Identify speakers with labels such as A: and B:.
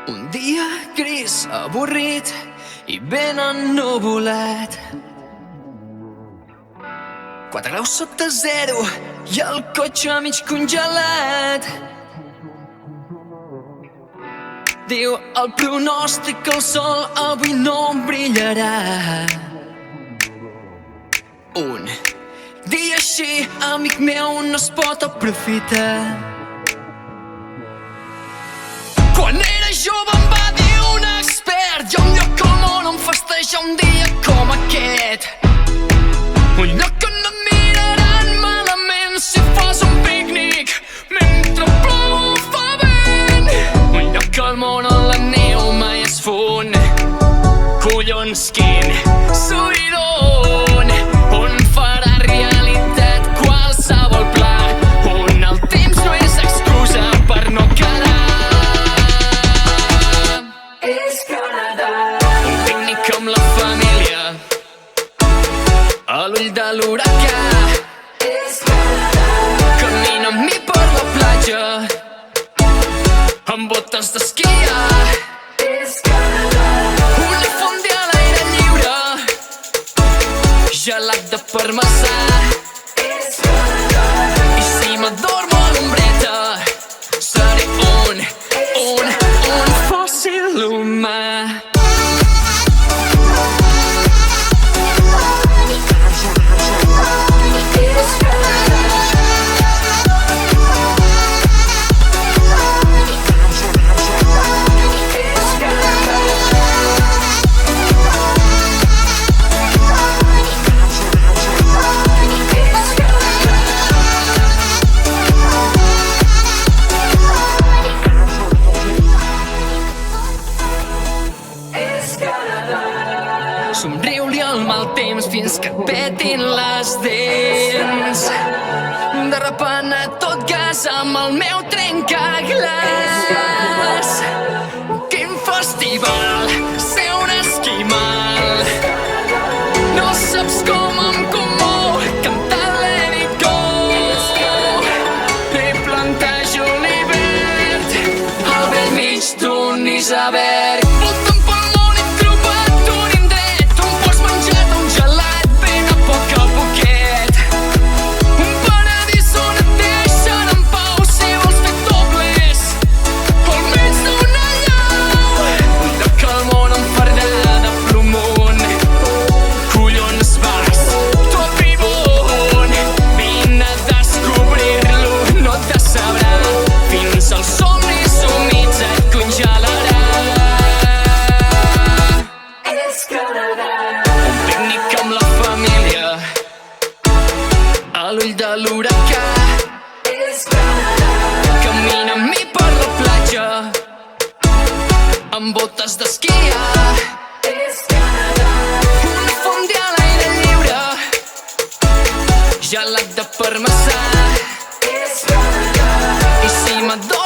A: Un dia gris, avorrit i ben ennuvolat. 4 graus sota zero i el cotxe mig congelat. Diu el pronòstic que el sol avui no brillarà. Un dia així, amic meu, no es pot aprofitar. Quan era jove em va dir un expert: hi ha un lloc al món on festejar un dia com aquest. Un lloc on no et miraran malament si fas un pícnic mentre plou o fa vent. Un lloc al món on la neu mai es fon. Collons, quin subidon! On farà realitat qualsevol pla, on el temps no és excusa per no quedar. És Canadà. Un pícnic amb la família a l'ull de l'huracà. És Canadà. Camina amb mi per la platja amb botes d'esquiar. És Canadà. Una font a l'aire lliure, gelat de parmesà. És Canadà. I si m'adormo a l'ombreta seré un fòssil humà. Somriu-li al mal temps fins que et petin les dents. Derrapant a tot gas amb el meu trencaglaç. Quin festival, ser un esquimal. No saps com em commou cantar Let It Go. I plantejo l'hivern al bell mig d'un iceberg. Voltant pel món he trobat un indret on pots menjar-te un gelat ben a poquet. Un paradís on et deixen en pau si vols fer topless al mig d'una llau. Un lloc al món amb fardar de plomón. Collons vas, tu a pibon. Vine a descobrir-lo, no et decebrà. Fins als somnis humits et congelarà. És Canadà. Un pícnic amb la família a l'ull de l'huracà. És Canadà. Camina amb mi per la platja amb botes d'esquiar. És Canadà. Una font a l'aire lliure, gelat de parmesà. És Canadà. I si m'adormo